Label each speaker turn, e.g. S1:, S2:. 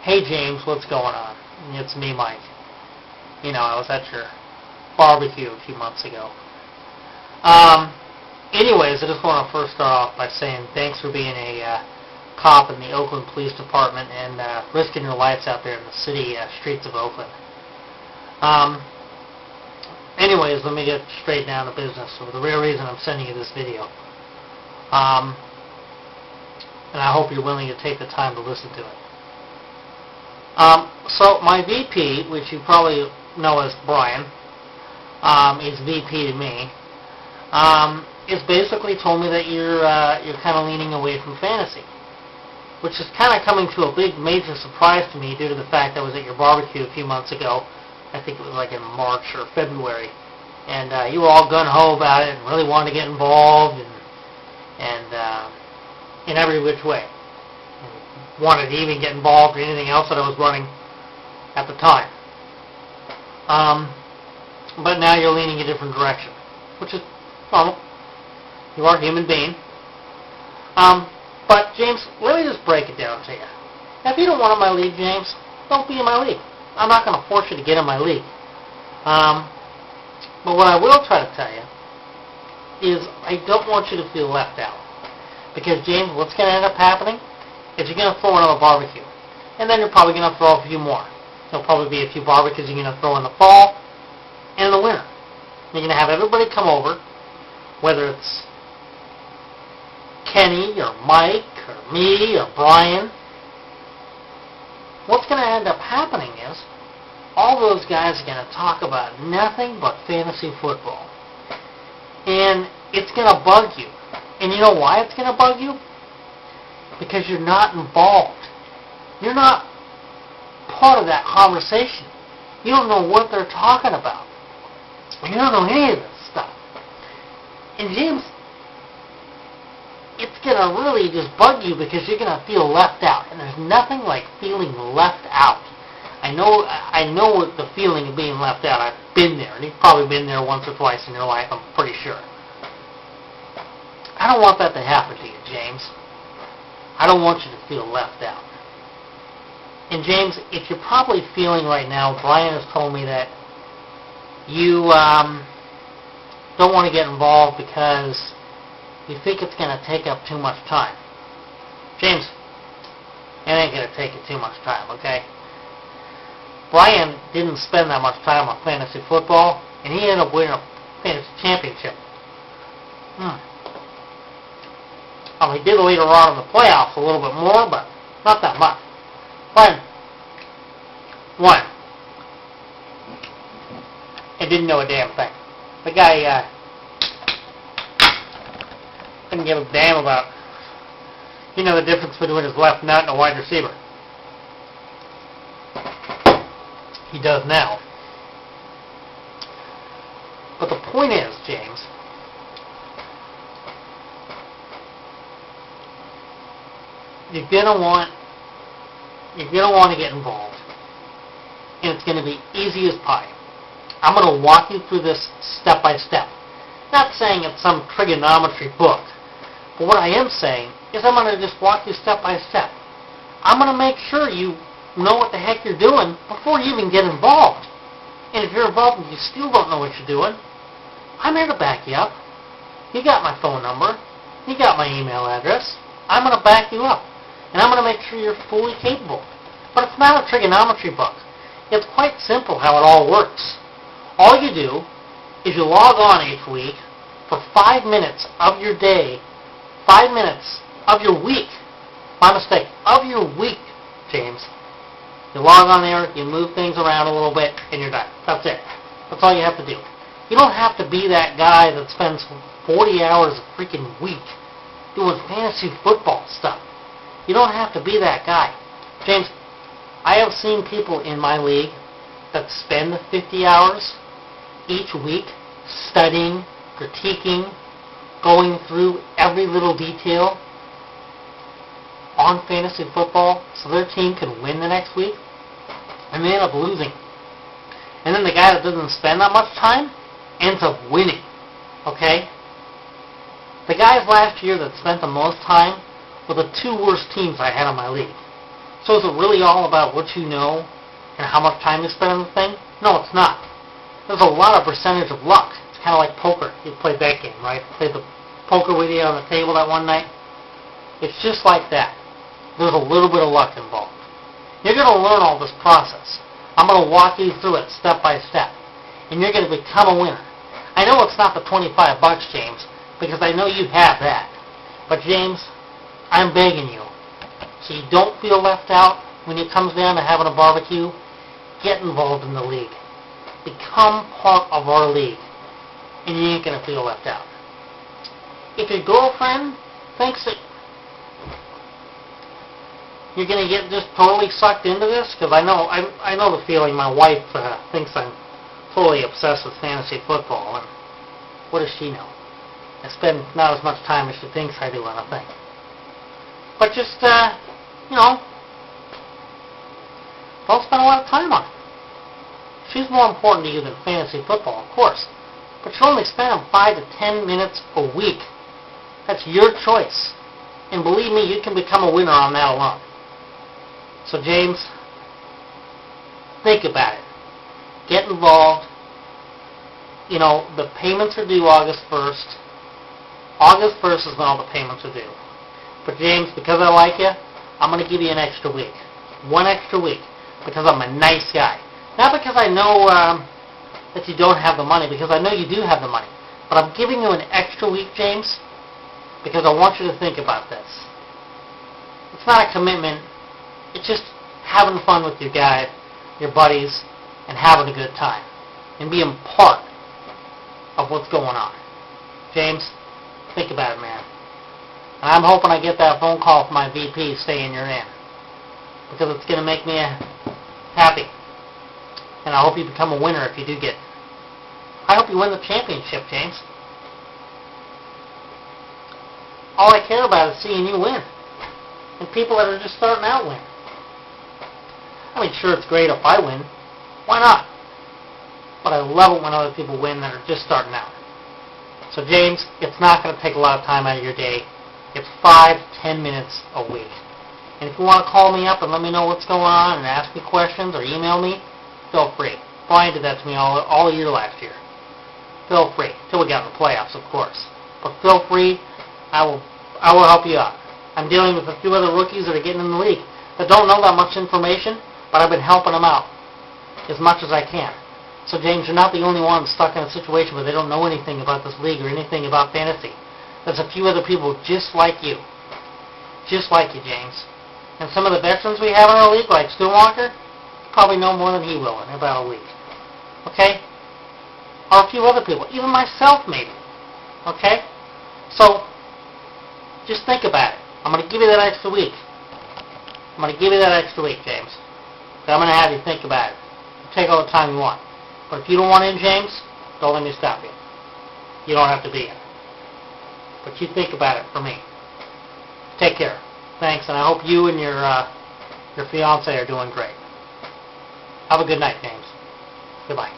S1: Hey James, what's going on? It's me, Mike. I was at your barbecue a few months ago. Anyways, I just want to first start off by saying thanks for being a cop in the Oakland Police Department and risking your lives out there in the city streets of Oakland. Anyways, let me get straight down to business. So the real reason I'm sending you this video. And I hope you're willing to take the time to listen to it. So my VP, which you probably know as Brian, is VP to me, is basically told me that you're kind of leaning away from fantasy, which is kind of coming to a big major surprise to me due to the fact I was at your barbecue a few months ago. I think it was like in March or February, and you were all gung-ho about it and really wanted to get involved and in every which way. And wanted to even get involved in anything else that I was running at the time. But now you're leaning a different direction, which is normal. You are a human being. But James, let me just break it down to you. Now, if you don't want in my league, James, don't be in my league. I'm not going to force you to get in my league. But what I will try to tell you is I don't want you to feel left out. Because, James, what's going to end up happening is you're going to throw another barbecue. And then you're probably going to throw a few more. There'll probably be a few barbecues you're going to throw in the fall and in the winter. You're going to have everybody come over, whether it's Kenny or Mike or me or Brian. What's going to end up happening is all those guys are going to talk about nothing but fantasy football. And it's going to bug you. And you know why it's going to bug you? Because you're not involved. You're not part of that conversation. You don't know what they're talking about. You don't know any of this stuff. And James, it's going to really just bug you because you're going to feel left out. And there's nothing like feeling left out. I know what the feeling of being left out. I've been there. And you've probably been there once or twice in your life, I'm pretty sure. I don't want that to happen to you, James. I don't want you to feel left out. And James, if you're probably feeling right now, Brian has told me that you don't want to get involved because you think it's going to take up too much time. James, it ain't going to take you too much time, okay? Brian didn't spend that much time on fantasy football, and he ended up winning a fantasy championship. He did later on in the playoffs a little bit more, but not that much. Brian won. And didn't know a damn thing. The guy didn't give a damn about, the difference between his left nut and a wide receiver. He does now. But the point is, James, you're gonna want to get involved, and it's gonna be easy as pie. I'm gonna walk you through this step by step. Not saying it's some trigonometry book, but what I am saying is I'm gonna just walk you step by step. I'm gonna make sure you know what the heck you're doing before you even get involved. And if you're involved and you still don't know what you're doing, I'm here to back you up. You got my phone number. You got my email address. I'm gonna back you up. And I'm going to make sure you're fully capable. But it's not a trigonometry book. It's quite simple how it all works. All you do is you log on each week for 5 minutes of your day, 5 minutes of your week. My mistake, of your week, James. You log on there, you move things around a little bit, and you're done. That's it. That's all you have to do. You don't have to be that guy that spends 40 hours a freaking week doing fantasy football stuff. You don't have to be that guy. James, I have seen people in my league that spend 50 hours each week studying, critiquing, going through every little detail on fantasy football so their team can win the next week, and they end up losing. And then the guy that doesn't spend that much time ends up winning. Okay? The guys last year that spent the most time were the two worst teams I had in my league. So is it really all about what you know and how much time you spend on the thing? No, it's not. There's a lot of percentage of luck. It's kind of like poker. You played that game, right? Played the poker with you on the table that one night. It's just like that. There's a little bit of luck involved. You're going to learn all this process. I'm going to walk you through it step by step. And you're going to become a winner. I know it's not the $25, James, because I know you have that. But James, I'm begging you, so you don't feel left out when it comes down to having a barbecue, get involved in the league. Become part of our league, and you ain't going to feel left out. If your girlfriend thinks that you're going to get just totally sucked into this, because I know the feeling. My wife thinks I'm totally obsessed with fantasy football, and what does she know? I spend not as much time as she thinks I do on a thing. But just, don't spend a lot of time on it. She's more important to you than fantasy football, of course. But you're only spending 5 to 10 minutes a week. That's your choice. And believe me, you can become a winner on that alone. So James, think about it. Get involved. You know, the payments are due August 1st. August 1st is when all the payments are due. But James, because I like you, I'm going to give you an extra week. 1 extra week. Because I'm a nice guy. Not because I know that you don't have the money, because I know you do have the money. But I'm giving you an extra week, James, because I want you to think about this. It's not a commitment. It's just having fun with your guy, your buddies, and having a good time. And being part of what's going on. James, think about it, man. And I'm hoping I get that phone call from my VP saying you're in. Because it's going to make me happy. And I hope you become a winner if you do get it. I hope you win the championship, James. All I care about is seeing you win. And people that are just starting out win. I mean, sure, it's great if I win. Why not? But I love it when other people win that are just starting out. So, James, it's not going to take a lot of time out of your day. It's 5 to 10 minutes a week. And if you want to call me up and let me know what's going on and ask me questions or email me, feel free. Brian did that to me all year last year. Feel free. Till we got in the playoffs, of course. But feel free. I will help you out. I'm dealing with a few other rookies that are getting in the league that don't know that much information, but I've been helping them out as much as I can. So, James, you're not the only one stuck in a situation where they don't know anything about this league or anything about fantasy. There's a few other people just like you. Just like you, James. And some of the veterans we have in our league, like Stu Walker, probably know more than he will in about a week. Okay? Or a few other people. Even myself, maybe. Okay? So, just think about it. I'm going to give you that extra week. I'm going to give you that extra week, James. But I'm going to have you think about it. Take all the time you want. But if you don't want in, James, don't let me stop you. You don't have to be in. But you think about it for me. Take care. Thanks, and I hope you and your fiancé are doing great. Have a good night, James. Goodbye.